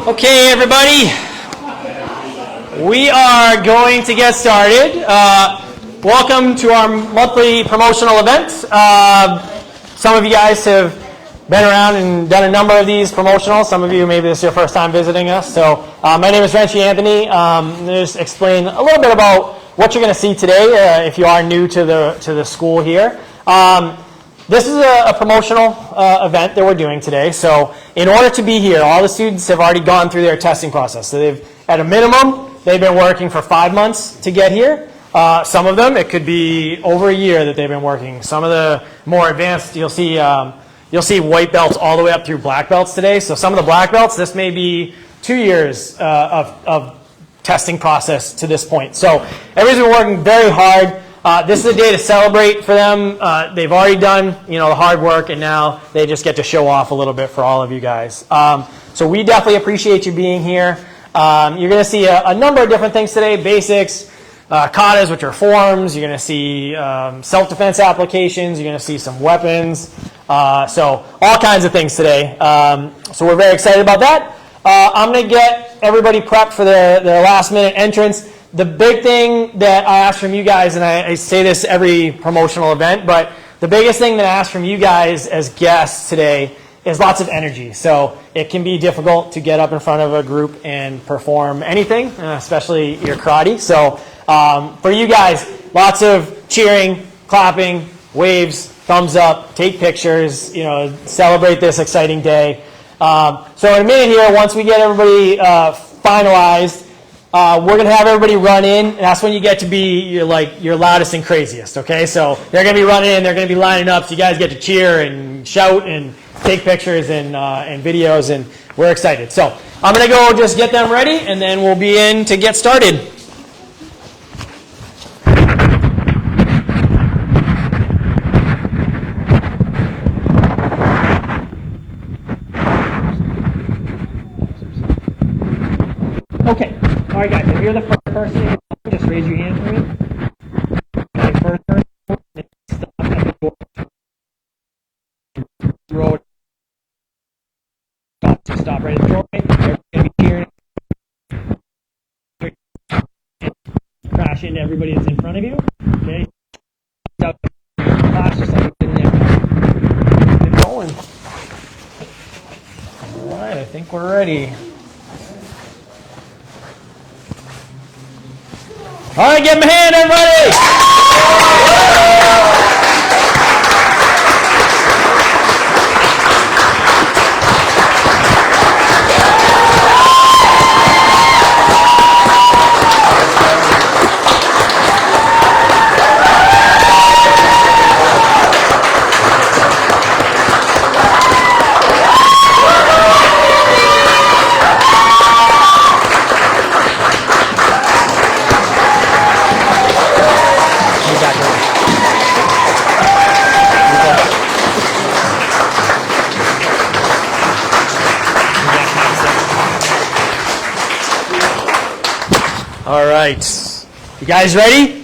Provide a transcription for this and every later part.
Okay, everybody, we are going to get started. Welcome to our monthly promotional event. Some of you guys have been around and done a number of these promotionals. Some of you, maybe this is your first time visiting us. So my name is Renchi Anthony. I'll just explain a little bit about what you're going to see today if you are new to the school here. This is a promotional event that we're doing today. So in order to be here, all the students have already gone through their testing process. So they've, at a minimum, they've been working for 5 months to get here. Some of them, it could be over a year that they've been working. Some of the more advanced, you'll see white belts all the way up through black belts today. So some of the black belts, this may be 2 years of testing process to this point. So everybody's been working very hard. This is a day to celebrate for them. They've already done, the hard work, and now they just get to show off a little bit for all of you guys. So we definitely appreciate you being here. You're going to see a number of different things today: basics, katas, which are forms. You're going to see self-defense applications. You're going to see some weapons. So all kinds of things today. So we're very excited about that. I'm going to get everybody prepped for their last-minute entrance. The big thing that I ask from you guys, and I say this every promotional event, but the biggest thing that I ask from you guys as guests today is lots of energy. So it can be difficult to get up in front of a group and perform anything, especially your karate. So for you guys, lots of cheering, clapping, waves, thumbs up, take pictures, celebrate this exciting day. So in a minute here, once we get everybody finalized, we're going to have everybody run in, and that's when you get to be your loudest and craziest, okay? So they're going to be running in, they're going to be lining up, so you guys get to cheer and shout and take pictures and videos, and we're excited. So I'm going to go just get them ready, and then we'll be in to get started. Okay. All right, guys, if you're the first person, just raise your hand for me. Okay, first person, stop at the door. Road. Stop right at the doorway. Everybody's going to be cheering. Crash into everybody that's in front of you. Okay. Flash just like we did in there. Keep it going. All right, I think we're ready. All right, give them a hand, everybody! All right, you guys ready?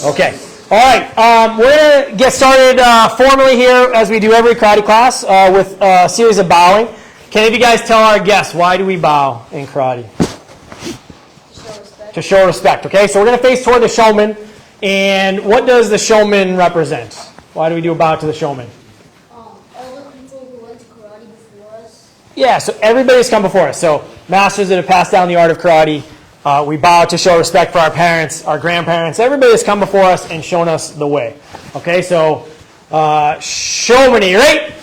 Okay. All right, we're going to get started formally here, as we do every karate class, with a series of bowing. Can any of you guys tell our guests why do we bow in karate? To show respect. Okay, so we're going to face toward the showman. And what does the showman represent? Why do we do a bow to the showman? All the people who went to karate before us. Yeah, so everybody's come before us. So masters that have passed down the art of karate. We bow to show respect for our parents, our grandparents. Everybody has come before us and shown us the way. Okay, so showmani, right?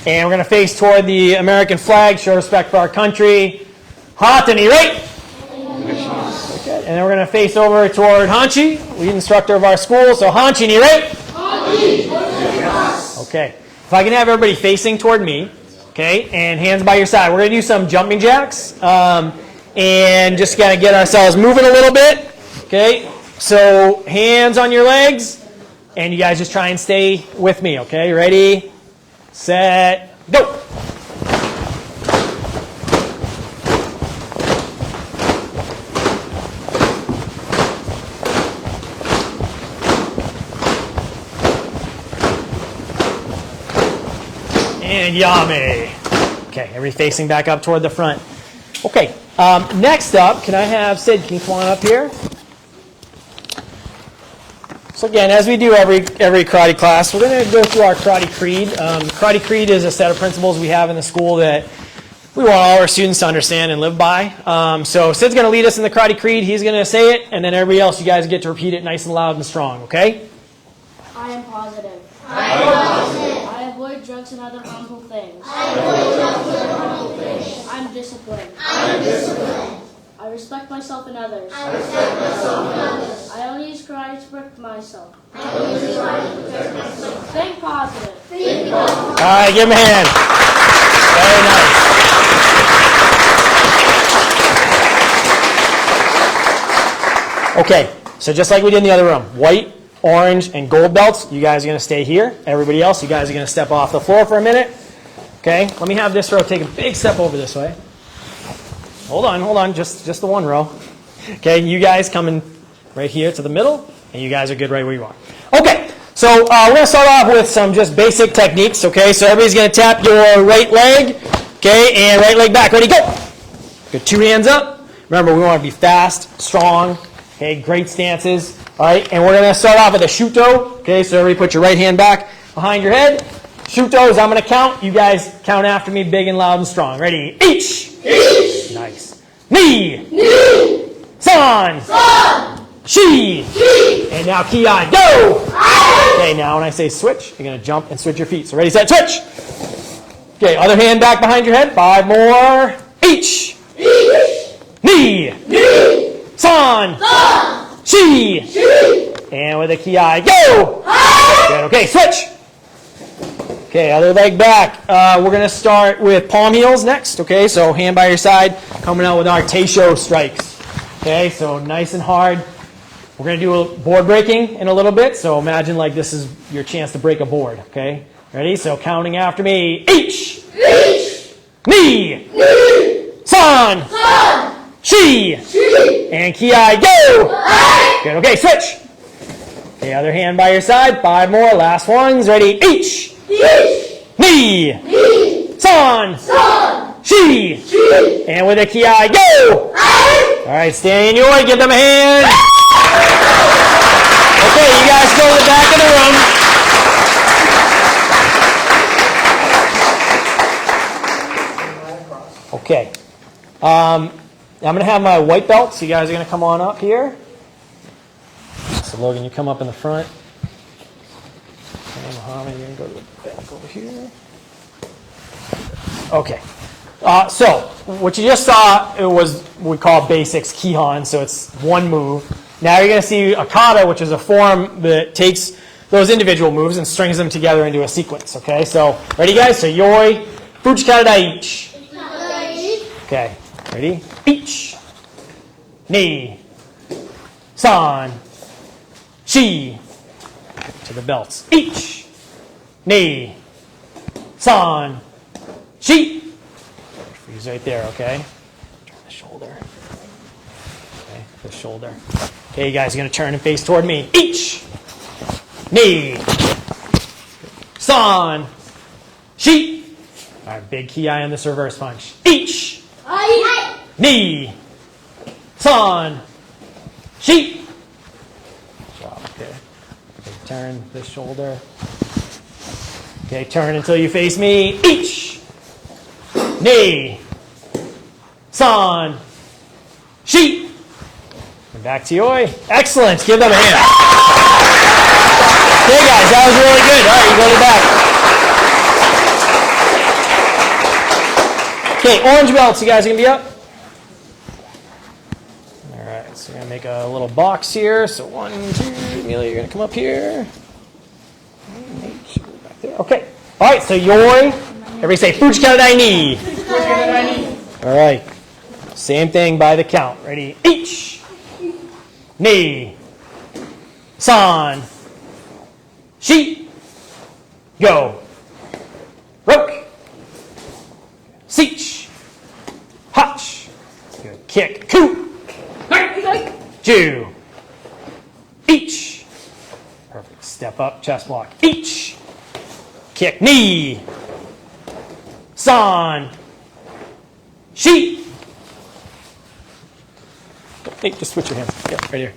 And we're going to face toward the American flag, show respect for our country. Hatani, right? Okay, and then we're going to face over toward Hanchi, lead instructor of our school. So Hanchi, right? Okay, if I can have everybody facing toward me, okay, and hands by your side. We're going to do some jumping jacks. And just got to get ourselves moving a little bit. Okay, so hands on your legs, and you guys just try and stay with me. Okay, ready, set, go. And yame. Okay, everybody facing back up toward the front. Okay, next up, can I have Sid, can you come on up here? So again, as we do every karate class, we're going to go through our karate creed. Karate creed is a set of principles we have in the school that we want all our students to understand and live by. So Sid's going to lead us in the karate creed. He's going to say it, and then everybody else, you guys get to repeat it nice and loud and strong, okay? I am positive. I am positive. I avoid drugs and other harmful things. I avoid drugs and harmful things. I'm disciplined. I am disciplined. I respect myself and others. I respect myself and others. I only use karate to protect myself. I only use karate to protect myself. Think positive. Think positive. All right, give him a hand. Very nice. Okay, so just like we did in the other room, white, orange, and gold belts, you guys are going to stay here. Everybody else, you guys are going to step off the floor for a minute. Okay, let me have this row take a big step over this way. Hold on, just the one row. Okay, you guys coming right here to the middle, and you guys are good right where you are. Okay, so we're going to start off with some just basic techniques, okay? So everybody's going to tap your right leg, okay, and right leg back. Ready, go! Good, 2 hands up. Remember, we want to be fast, strong, okay, great stances. All right, and we're going to start off with a shuto, okay? So everybody put your right hand back behind your head. Shutos, I'm going to count. You guys count after me, big and loud and strong. Ready? Each. Each. Nice. Ni. Ni. San. San. Shi. Shi. And now ki, go. I. Okay, now when I say switch, you're going to jump and switch your feet. So ready, set, switch. Okay, other hand back behind your head. 5 more. Each. Each. Ni. Ni. San. San. Shi. Shi. And with a ki, go. I. Good. Okay, switch. Okay, other leg back. We're going to start with palm heels next. Okay, so hand by your side, coming out with our Teisho strikes. Okay, so nice and hard. We're going to do a board breaking in a little bit. So imagine like this is your chance to break a board. Okay, ready? So counting after me. Each. Each. Ni. Ni. San. San. Shi. Shi. And ki, go. I. Good. Okay, switch. Okay, other hand by your side. 5 more. Last ones. Ready? Each. Each. Ni. Ni. San. San. Shi. Shi. And with a ki, go. I. All right, stand in your way. Give them a hand. Okay, you guys go to the back of the room. Okay. I'm going to have my white belt, so you guys are going to come on up here. So Logan, you come up in the front. Okay, Muhammad, you're going to go to the back over here. Okay. So what you just saw, it was what we call basics, Kihan, so it's one move. Now you're going to see a kata, which is a form that takes those individual moves and strings them together into a sequence. Okay, so ready, guys? So yoi, fujikata daichi. Okay, ready? Each, ni, san, shi. To the belts. Each, ni, san, shi. Freeze right there, okay? Turn the shoulder. Okay, the shoulder. Okay, you guys are going to turn and face toward me. Each, ni, san, shi. All right, big ki on this reverse punch. Each, I. ni, san, shi. Good job, okay. Okay, turn the shoulder. Okay, turn until you face me. Each, ni, san, shi. And back to yoi. Excellent. Give them a hand. Okay, guys, that was really good. All right, you go to the back. Okay, orange belts. You guys are going to be up? All right, so we're going to make a little box here. So 1, 2, Amelia, you're going to come up here. Back there. Okay. All right, so yoi. Everybody say fujikata dai ni. All right. Same thing by the count. Ready? Each, ni, san, shi. Go. Roke. Seach. Hutch. Good. Kick. Coup. Two. Each. Perfect. Step up. Chest block. Each. Kick. Knee. san, shi. Hey, just switch your hands. Yeah, right here.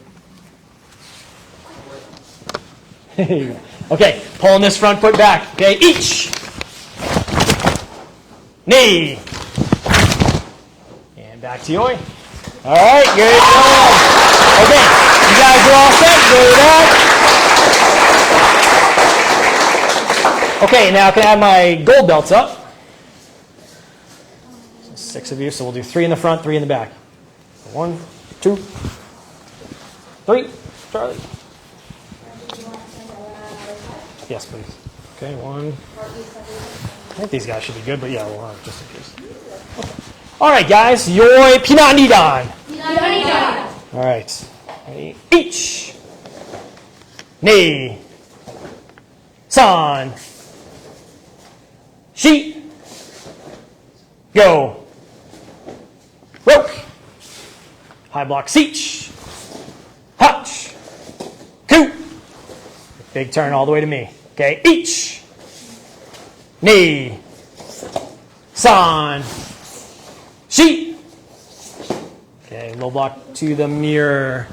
There you go. Okay, pulling this front foot back. Okay, ich, ni, and back to yoi. All right, good job. Okay, you guys are all set. Go to that. Okay, now can I have my gold belts up? 6 of you, so we'll do 3 in the front, 3 in the back. 1, 2, 3. Charlie. Yes, please. Okay, 1. I think these guys should be good, but yeah, we'll have just in case. Okay. All right, guys. Yoi pinanidan. All right. Ready? Ich. Ni. San. Shi. Go. Roke. High block seach. Hutch. Coup. Big turn all the way to me. Okay. Ich. Ni. San. Shi. Okay. Low block to the mirror.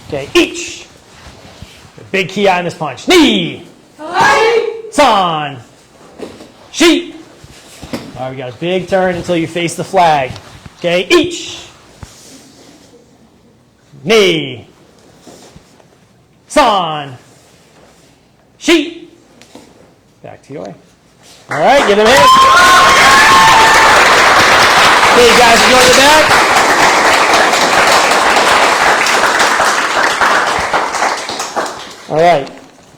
Okay. Ich. Big ki on this punch. Ni. San. Shi. All right, we got a big turn until you face the flag. Okay, ich. Ni. San. Shi. Back to yoi. All right, give them a hand. Okay, you guys, go to the back. All right.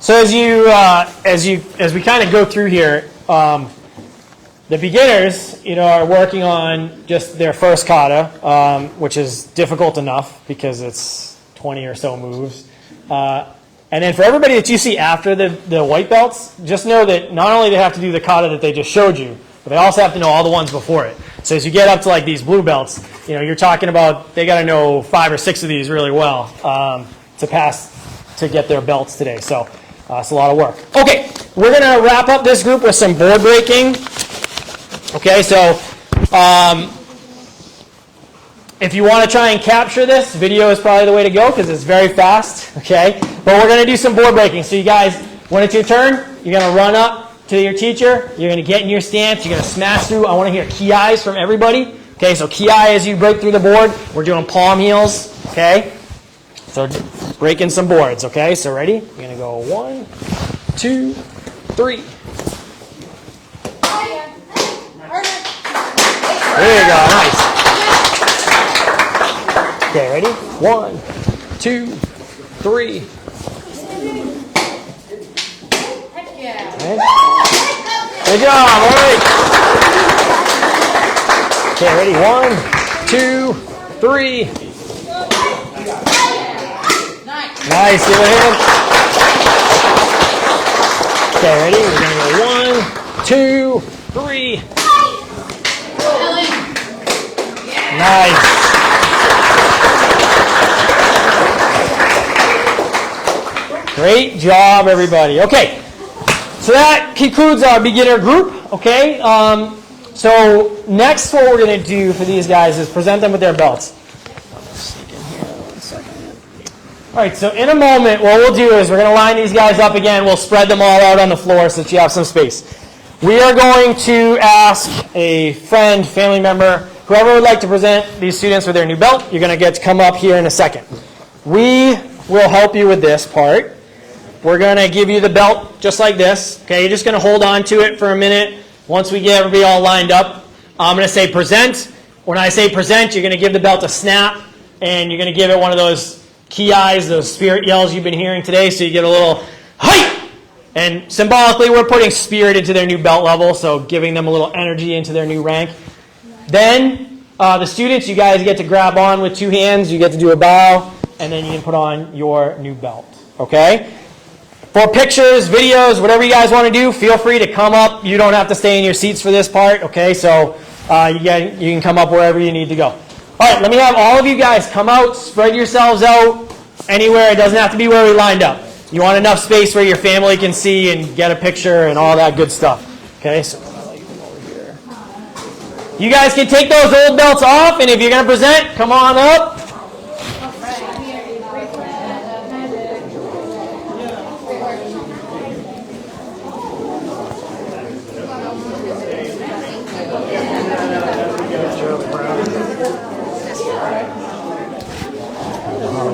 So as we kind of go through here, the beginners, are working on just their first kata, which is difficult enough because it's 20 or so moves. And then for everybody that you see after the white belts, just know that not only they have to do the kata that they just showed you, but they also have to know all the ones before it. So as you get up to like these blue belts, you're talking about they got to know 5 or 6 of these really well to get their belts today. So it's a lot of work. Okay, we're going to wrap up this group with some board breaking. Okay, so if you want to try and capture this, video is probably the way to go because it's very fast. Okay, but we're going to do some board breaking. So you guys, when it's your turn, you're going to run up to your teacher. You're going to get in your stance. You're going to smash through. I want to hear ki-eyes from everybody. Okay, so ki-eye as you break through the board. We're doing palm heels. Okay, so breaking some boards. Okay, so ready? You're going to go 1, 2, 3. There you go, nice. Okay, ready? 1, 2, 3. Okay. Good job, all right. Okay, ready? 1, 2, 3. Nice, give a hand. Okay, ready? We're going to go 1, 2, 3. Nice. Great job, everybody. Okay, so that concludes our beginner group. Okay, so next what we're going to do for these guys is present them with their belts. All right, so in a moment, what we'll do is we're going to line these guys up again. We'll spread them all out on the floor so that you have some space. We are going to ask a friend, family member, whoever would like to present these students with their new belt. You're going to get to come up here in a second. We will help you with this part. We're going to give you the belt just like this. Okay, you're just going to hold on to it for a minute. Once we get everybody all lined up, I'm going to say present. When I say present, you're going to give the belt a snap, and you're going to give it one of those ki-eyes, those spirit yells you've been hearing today, so you get a little height. And symbolically, we're putting spirit into their new belt level, so giving them a little energy into their new rank. Then, the students, you guys get to grab on with 2 hands. You get to do a bow, and then you can put on your new belt. Okay? For pictures, videos, whatever you guys want to do, feel free to come up. You don't have to stay in your seats for this part. Okay? So, you can come up wherever you need to go. All right, let me have all of you guys come out, spread yourselves out anywhere. It doesn't have to be where we lined up. You want enough space where your family can see and get a picture and all that good stuff. Okay, so you guys can take those old belts off, and if you're going to present, come on up.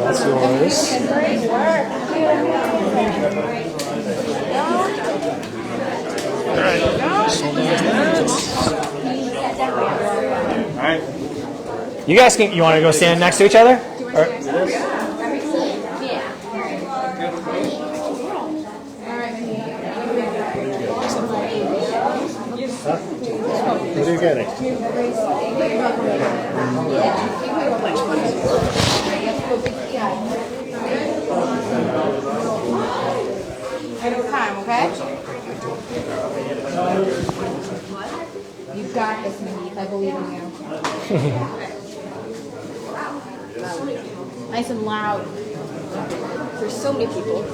That's yours. You guys can. You want to go stand next to each other? Or, What are you getting? Time, okay? You've got this, Mindy. I believe in you. Nice and loud. There's so many people.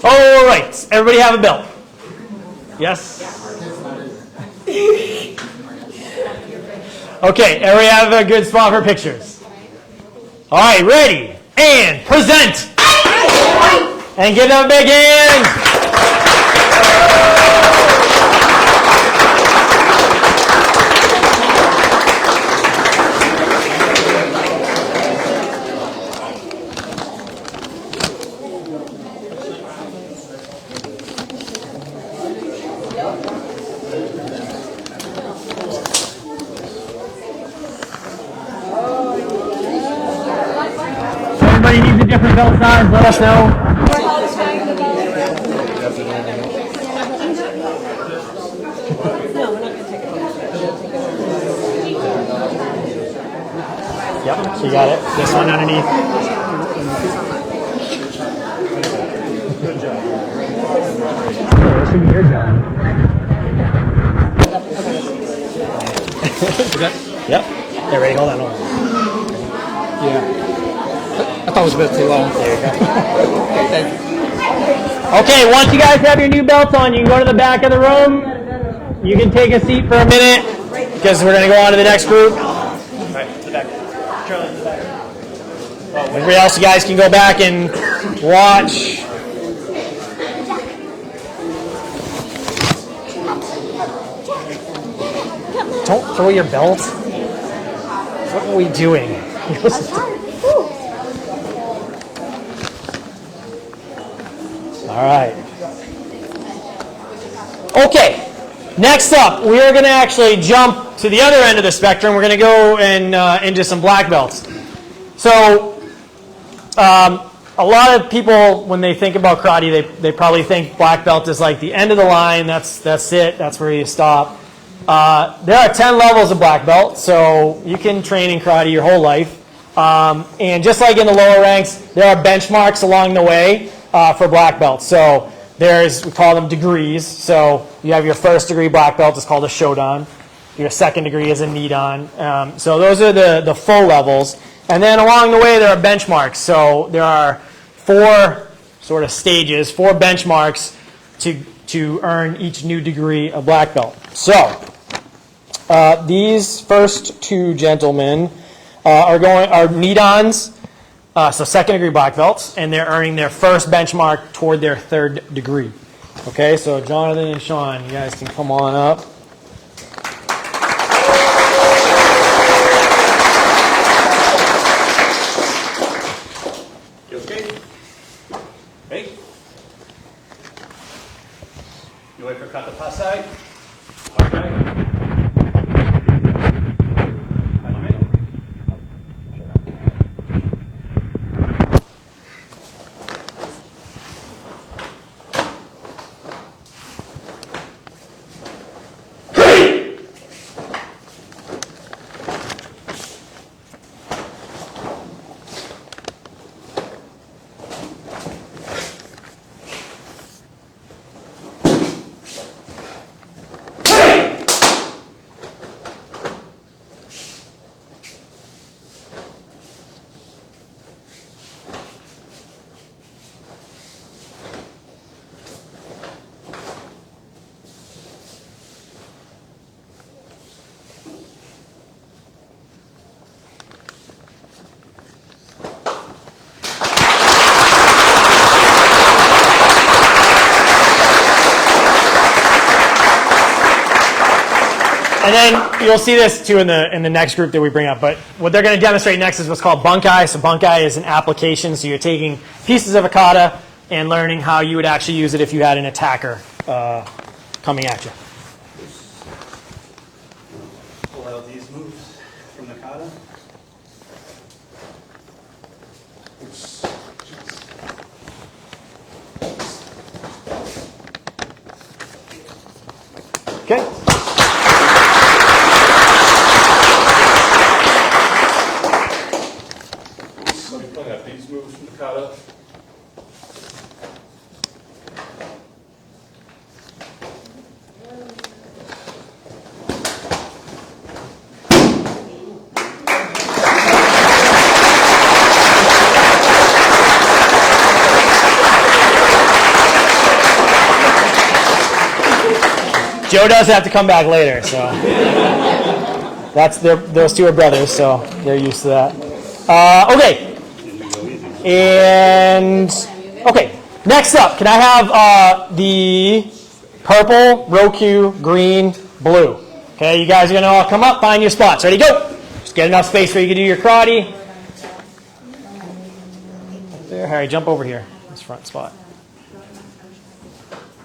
all right, everybody have a belt? Yes. Okay, everybody have a good spot for pictures. All right, ready and present. And give them a big hand. Everybody needs a different belt size, let us know. Yep, so you got it. This one underneath. Good job. This should be your job. Yep. Hey, ready? Hold on. Yeah. I thought it was a bit too long. There you go. Thank you. Okay, once you guys have your new belts on, you can go to the back of the room. You can take a seat for a minute because we're going to go on to the next group. All right, to the back. Charlie, to the back. Everybody else, you guys can go back and watch. Don't throw your belt. What are we doing? All right. Okay. Next up, we are going to actually jump to the other end of the spectrum. We're going to go into some black belts. So, a lot of people, when they think about karate, they probably think black belt is like the end of the line. That's it. That's where you stop. There are 10 levels of black belt, so you can train in karate your whole life. And just like in the lower ranks, there are benchmarks along the way for black belts. So we call them degrees. So you have your first degree black belt, it's called a shodan. Your second degree is a nidan. So those are the full levels. And then along the way, there are benchmarks. So there are 4 sort of stages, 4 benchmarks to earn each new degree of black belt. So these first 2 gentlemen are nidans, so second degree black belts, and they're earning their first benchmark toward their 3rd degree. Okay, so Jonathan and Sean, you guys can come on up. You okay? Hey. You wait for kata pasai. Okay. And then you'll see this too in the next group that we bring up. But what they're going to demonstrate next is what's called bunkai. So bunkai is an application. So you're taking pieces of a kata and learning how you would actually use it if you had an attacker coming at you. Pull out these moves from the kata. Okay. Let me pull out these moves from the kata. Joe does have to come back later, so those two are brothers, so they're used to that. Okay, and okay. Next up, can I have the purple, Roku, green, blue? Okay, you guys are gonna all come up, find your spots. Ready, go! Just get enough space where you can do your karate. There, Harry, jump over here. This front spot.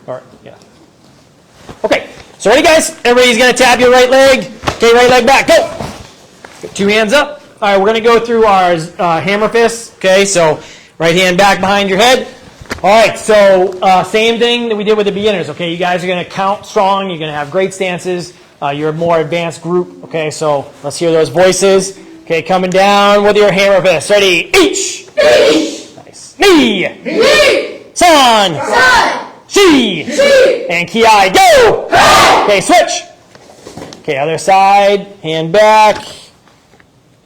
All right, yeah. Okay, so ready, guys? Everybody's going to tap your right leg. Okay, right leg back. Go. Get 2 hands up. All right, we're going to go through our hammer fists. Okay, so right hand back behind your head. All right, so same thing that we did with the beginners. Okay, you guys are going to count strong. You're going to have great stances. You're a more advanced group. Okay, so let's hear those voices. Okay, coming down with your hammer fists. Ready? Each. Nice. Knee. San. Shi. And ki, go! Okay, switch. Okay, other side, hand back.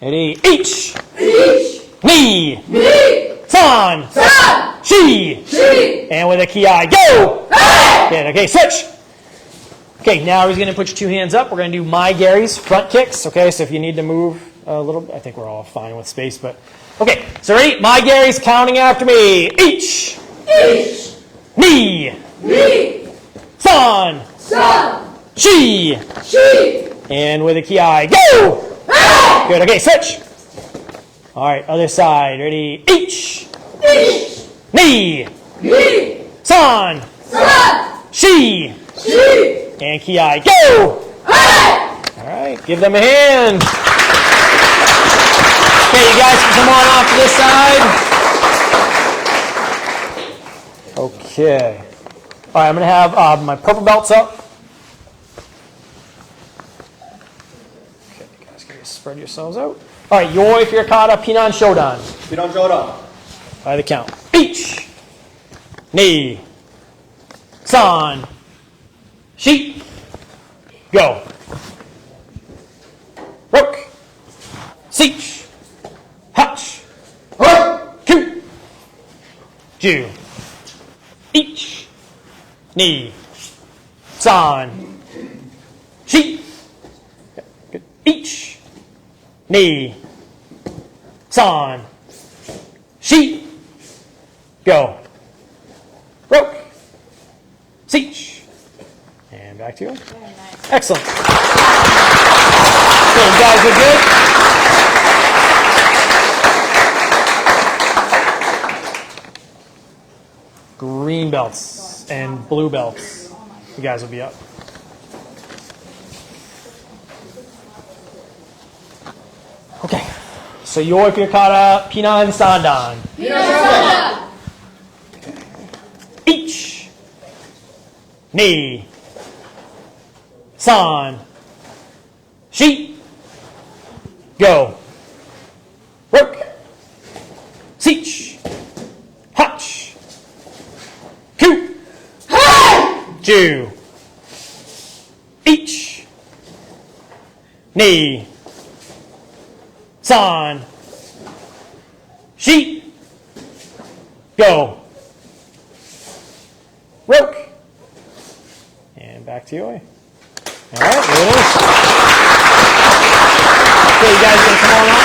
Ready, each. Knee. San. Shi. And with a ki, go! Okay, switch. Okay, now he's going to put your 2 hands up. We're going to do my Gary's front kicks. Okay, so if you need to move a little bit, I think we're all fine with space, but okay, so ready? My Gary's counting after me. Each. Knee. San. Shi. And with a ki, go! Good, okay, switch. All right, other side. Ready? Each. Knee. San. Shi. And ki, go! All right, give them a hand. Okay, you guys can come on off to this side. Okay. All right, I'm going to have my purple belts up. Okay, you guys can just spread yourselves out. All right, Yoi for your kata, Pinan Shodan. Pinan Shodan. By the count. Each. Knee. San. Shi. Go. Rook. Seach. Hutch. Kyu. Ju. Each. Knee. San. Shi. Good. Each. Knee. San. Shi. Go. Rook. Seach. And back to you. Excellent. So you guys are good? Green belts and blue belts. You guys will be up. Okay. So Yoi for your kata, Pinan Sandan. Each. Knee. San. Shi. Go. Rook. Seach. Hutch. Kyu. Ju. Each. Knee. San. Shi. Go. Rook. And back to Yoi. All right, there it is. Okay, you guys gonna come on up?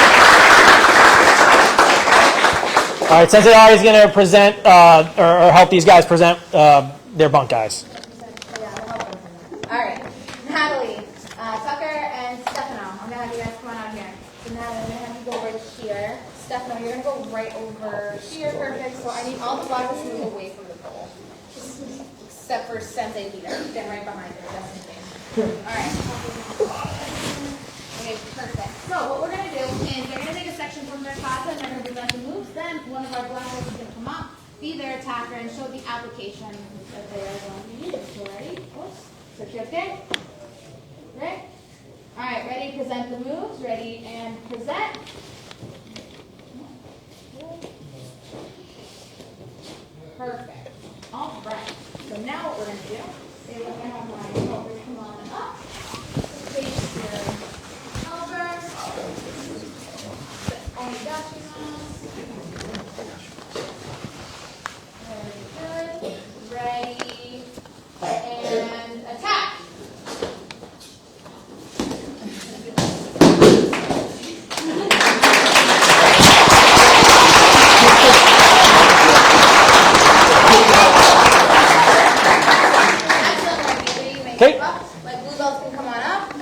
All right, Sensei is going to present or help these guys present their bunk guys. All right, Natalie, tuck Stefano, you're gonna go right over here, perfect. So I need all the boxes to move away from the bowl. Except for Sensei Peter, stand right behind her, just in case. Alright. Okay, perfect. So what we're gonna do is they're gonna take a section from their kata and they're gonna present the moves. Then one of our black belts is gonna come up, be their attacker, and show the application that they are going to use. So ready? Oops. So okay? Right? Alright, ready, present the moves. Ready and present. Perfect. All right. So now what we're going to do is we're going to have my shoulders come on and up. Face your elbows. Onigashi Very good. Ready. And attack. Okay. My blue belts can come on up.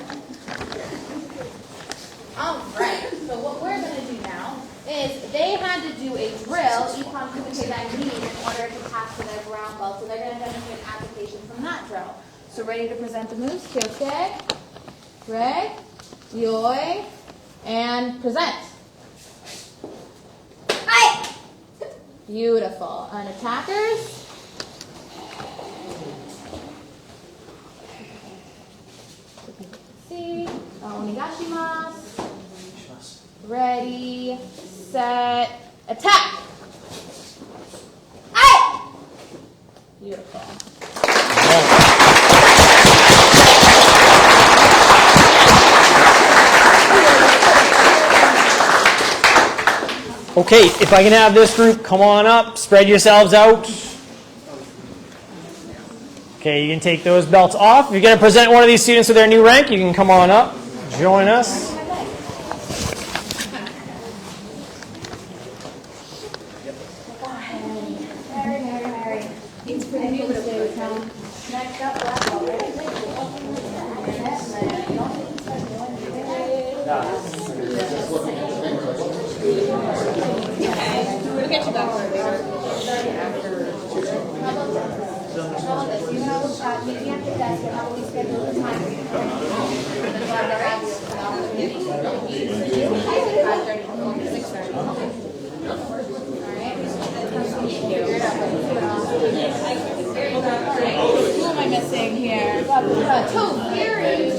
All right. So what we're going to do now is they had to do a drill, econ kumite in order to pass to their brown belt. So they're going to demonstrate an application from that drill. So ready to present the moves? Kyoke, Rei, Yoi, and present. Hi. Beautiful. And attackers. Onigashimasu. Ready, set, attack. Aye. Beautiful. Okay, if I can have this group come on up, spread yourselves out. Okay, you can take those belts off. If you're going to present one of these students with their new rank, you can come on up, join us. Next up, black belt. We'll get you back. How about this? You have a meeting at the desk, and how about we schedule the time for you to come in? Then we'll have the radio for the opportunity. 5:30 to 6:30. Alright? Who am I missing here? Two, Fury.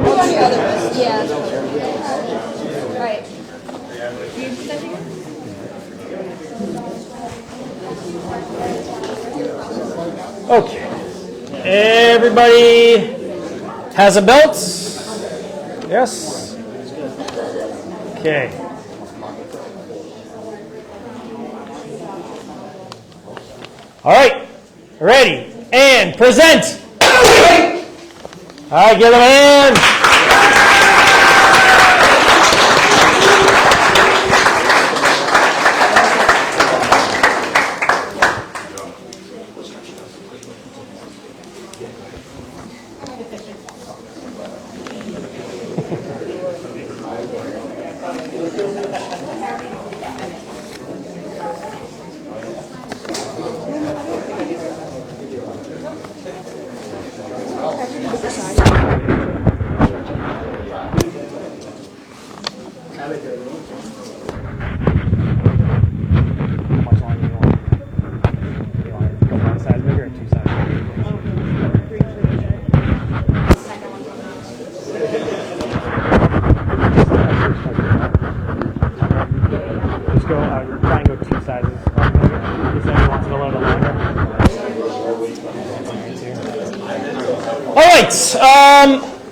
Put on your other wrist. Yeah. Right. You presenting it? Okay. Everybody has a belt? Yes? Okay. All right. Ready. And present. All right, give them a hand.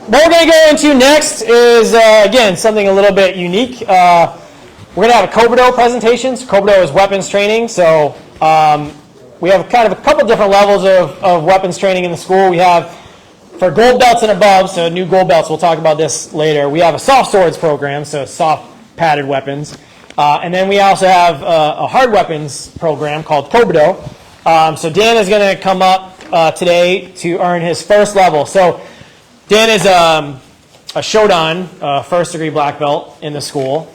What we're going to go into next is, again, something a little bit unique. We're going to have a Kobudo presentation. So Kobudo is weapons training. So we have kind of a couple different levels of weapons training in the school. We have, for gold belts and above, so new gold belts, we'll talk about this later, we have a soft swords program, so soft padded weapons. And then we also have a hard weapons program called Kobudo. So Dan is going to come up today to earn his first level. So Dan is a Shodan first degree black belt in the school.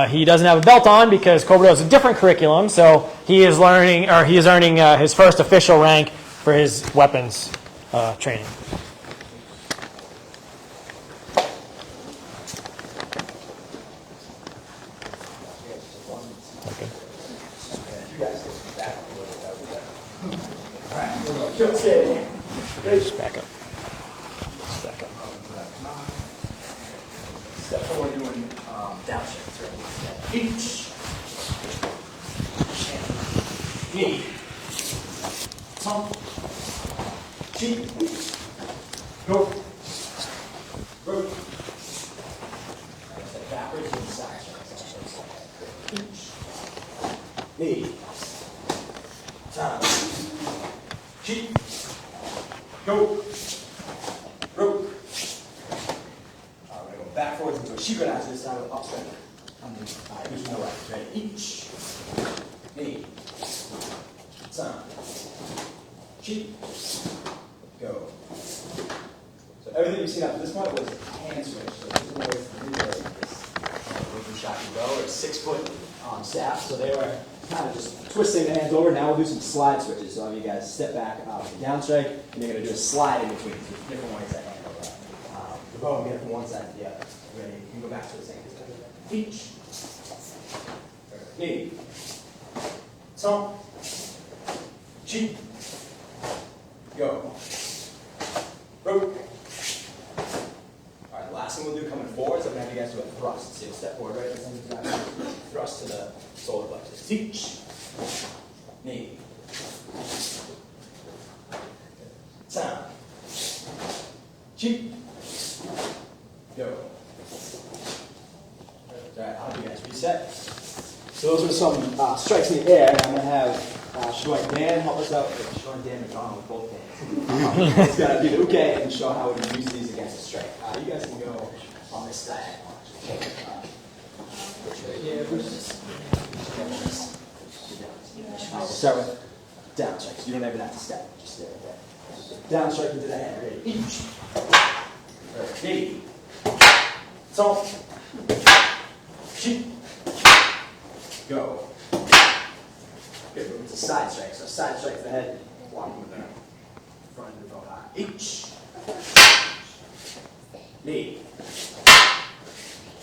He doesn't have a belt on because Kobudo is a different curriculum. So he is earning his first official rank for his weapons training. Just back up. Just back up. Step forward doing downshifts, right? Each. Knee. Tongue. Cheek. Go. Root. Step backwards and side. Each. Knee. Tongue. Cheek. Go. Root. We're going to go backwards into a shikuraizu this side with upstep. Here's no right. Ready? Each. Knee. Sun. Cheek. Go. So everything you've seen up to this point was hand switch. So this is where it's this shot and go. It's 6 foot staff. So they were kind of just twisting the hands over. Now we'll do some slide switches. So I'll have you guys step back down strike, and you're going to do a slide in between. So different ways that handle that. The bow will get from one side to the other. Ready? You can go back to the same. Each. Knee. Tongue. Cheek. Go. Rope. All right, the last thing we'll do coming forward, so I'm going to have you guys do a thrust. So you'll step forward right thrust to the solar plexus. Teach. Knee. Sound. Cheek. Go. All right, I'll have you guys reset. So those are some strikes in the air, and I'm going to have Shoy and Dan help us out. Shoy and Dan McDonald with both hands. He's got to do the uke and show how we use these against a strike. You guys can go on this side. We'll start with down strikes. You don't even have to step. Just stay right there. Down strike into the hand. Ready? Each. Knee. Tongue. Cheek. Go. Good. Move to side strike. So side strike to the head. Walking with the front of the bow high. Each. Knee.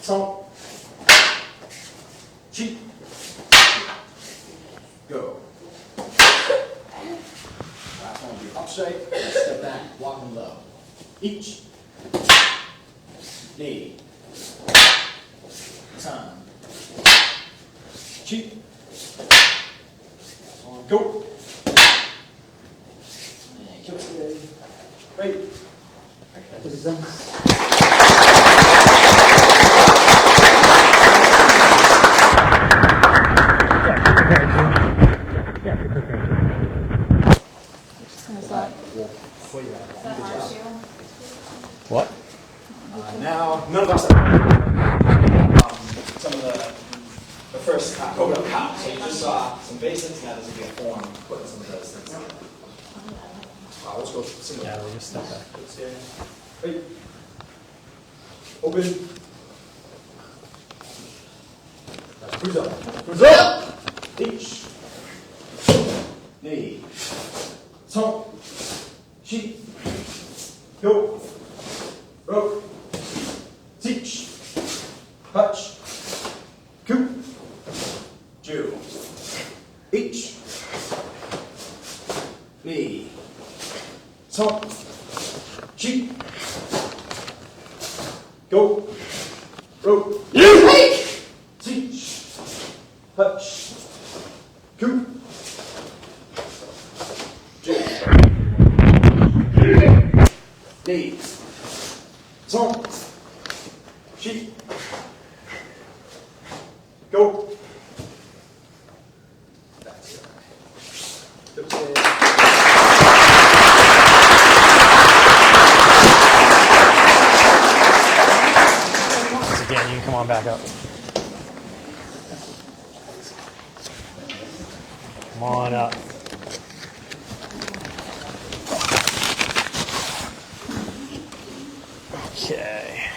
Tongue. Cheek. Go. Last one will be up straight. Step back. Walking low. Each. Knee. Tongue. Cheek. On go. And kill it. Wait. What? Now, none of us have some of the first Kobudo count. So you just saw some basics, now this will be a form putting some of those things in. Let's go single. Yeah, we just step back. Wait. Open. Cruise up. Cruise up! Each. Knee. Tongue. Cheek. Go. Rope. Teach. Touch. Coop. Jew. Each. Knee. Tongue. Cheek. Go. Rope. Teach. Touch. Coop. Jew. Knee. Tongue. Cheek. Go. That's it. Again, you can come on back up. Come on up. Okay.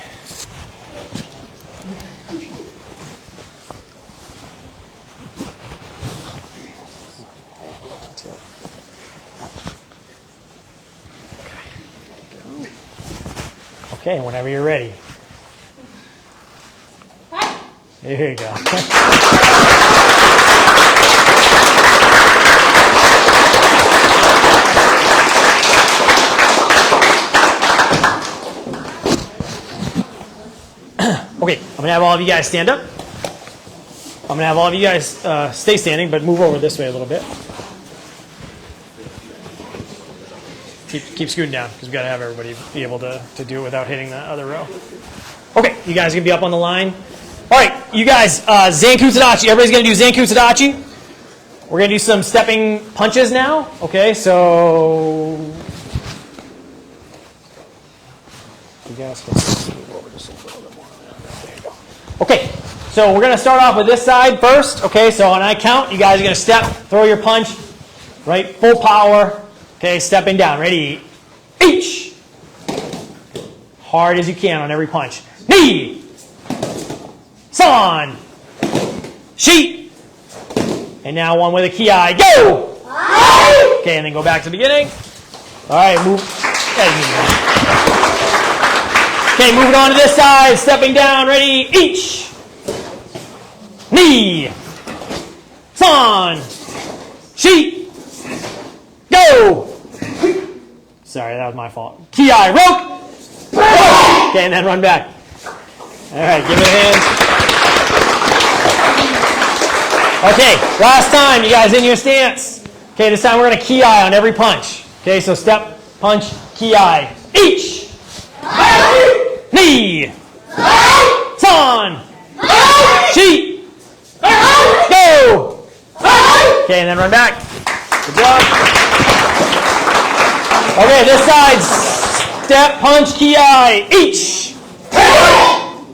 Okay, whenever you're ready. There you go. Okay, I'm going to have all of you guys stand up. I'm going to have all of you guys stay standing, but move over this way a little bit. Keep scooting down, because we've got to have everybody be able to do it without hitting the other row. Okay, you guys are going to be up on the line. All right, you guys, Zanku Tadachi. Everybody's going to do Zanku Tadachi. We're going to do some stepping punches now. Okay, so you guys can move over just a little bit more. There you go. Okay, so we're going to start off with this side first. Okay, so on I count, you guys are going to step, throw your punch, right, full power. Okay, stepping down. Ready? Each. Hard as you can on every punch. Knee. San. Sheet. And now one with a ki. Go. Okay, and then go back to the beginning. All right, move. Okay, moving on to this side. Stepping down. Ready? Each. Knee. San. Sheet. Go. Sorry, that was my fault. Ki, rope. Okay, and then run back. All right, give it a hand. Okay, last time, you guys in your stance. Okay, this time we're going to ki on every punch. Okay, so step, punch, ki. Each. Knee. San. Sheet. Go. Okay, and then run back. Good job. Okay, this side. Step, punch, ki. Each.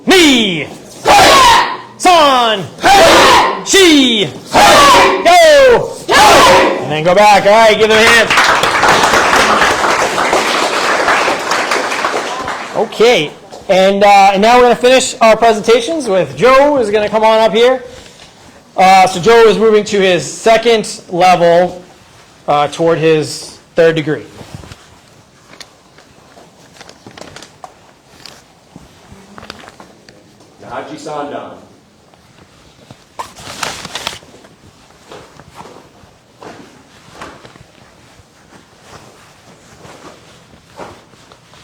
Knee. San. She. Go. And then go back. All right, give them a hand. Okay, and now we're going to finish our presentations with Joe, who's going to come on up here. So Joe is moving to his second level toward his third degree. Nahaji Sandan.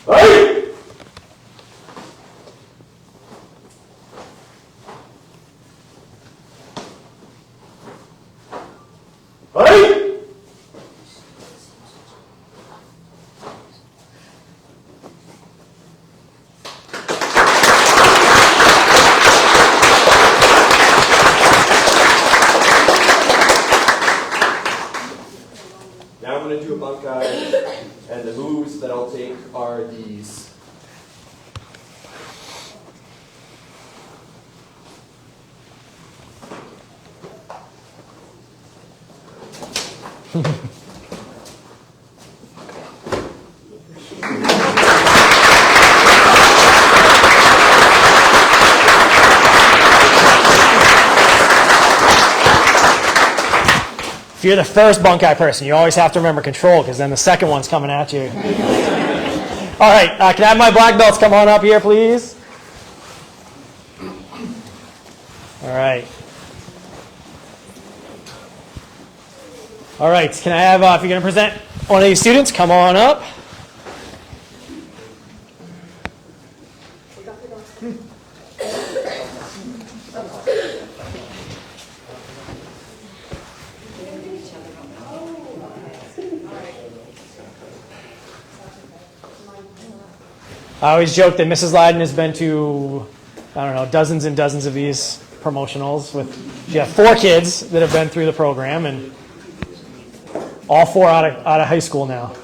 Hey! Hey! Now I'm going to do a bunkai, and the moves that I'll take are these. If you're the first bunkai person, you always have to remember control, because then the second one's coming at you. All right, can I have my black belts come on up here, please? All right. All right, can I have, if you're going to present one of these students, come on up. I always joke that Mrs. Lyden has been to, I don't know, dozens and dozens of these promotionals. She has 4 kids that have been through the program, and all 4 out of high school now.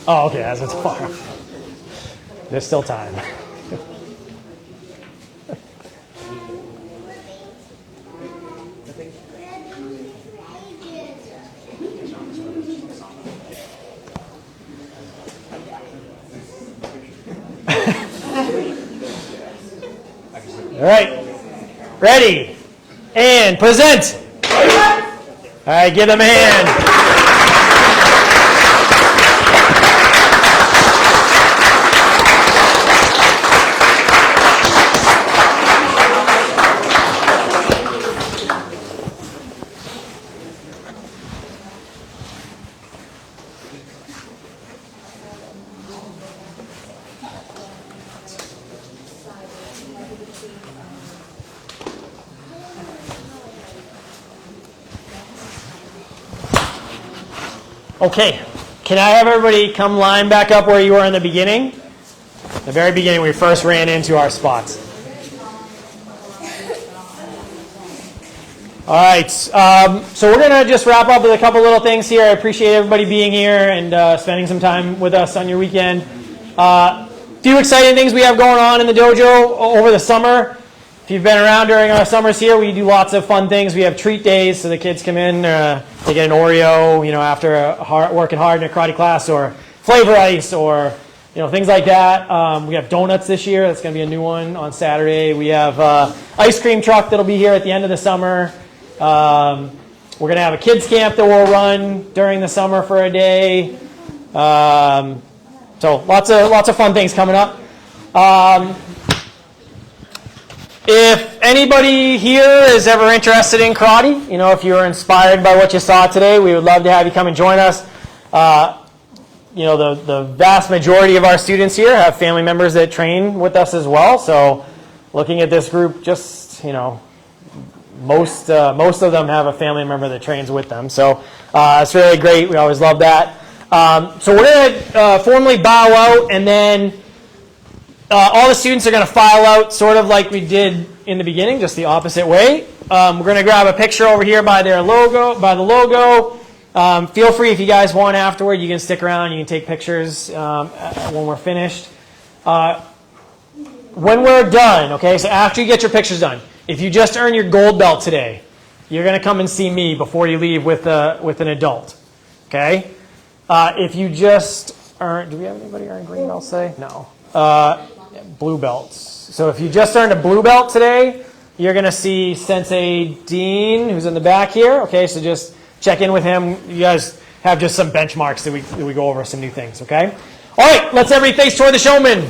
Oh, okay, that's tomorrow. There's still time. All right. Ready? And present. All right, give them a hand. Okay, can I have everybody come line back up where you were in the beginning? The very beginning, when we first ran into our spots. All right, so we're going to just wrap up with a couple little things here. I appreciate everybody being here and spending some time with us on your weekend. Few exciting things we have going on in the dojo over the summer. If you've been around during our summers here, we do lots of fun things. We have treat days, so the kids come in, they get an Oreo, after working hard in a karate class, or flavor ice, or things like that. We have donuts this year. That's going to be a new one on Saturday. We have ice cream truck that'll be here at the end of the summer. We're going to have a kids camp that we'll run during the summer for a day. So lots of fun things coming up. If anybody here is ever interested in karate, if you were inspired by what you saw today, we would love to have you come and join us. The vast majority of our students here have family members that train with us as well. So looking at this group, just, most of them have a family member that trains with them. So it's really great. We always love that. So we're going to formally bow out, and then all the students are going to file out sort of like we did in the beginning, just the opposite way. We're going to grab a picture over here by the logo. Feel free, if you guys want afterward, you can stick around. You can take pictures when we're finished. When we're done, okay, so after you get your pictures done, if you just earned your gold belt today, you're going to come and see me before you leave with an adult, okay? If you just earned, do we have anybody earn green belts today? No. Blue belts. So if you just earned a blue belt today, you're going to see Sensei Dean, who's in the back here. Okay, so just check in with him. You guys have just some benchmarks that we go over some new things, okay? All right, let's everybody face toward the showman.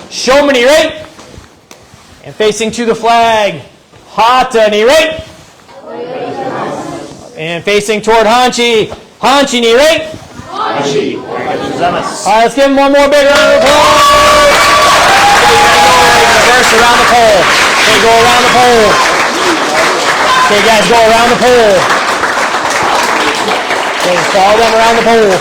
Showman, you right? And facing to the flag. Hata, knee right? And facing toward Hanchi. Hanchi, knee right? Hachi. All right, let's give him one more big round of applause. Reverse around the pole. Okay, go around the pole. Okay, guys, go around the pole. Okay, follow them around the pole.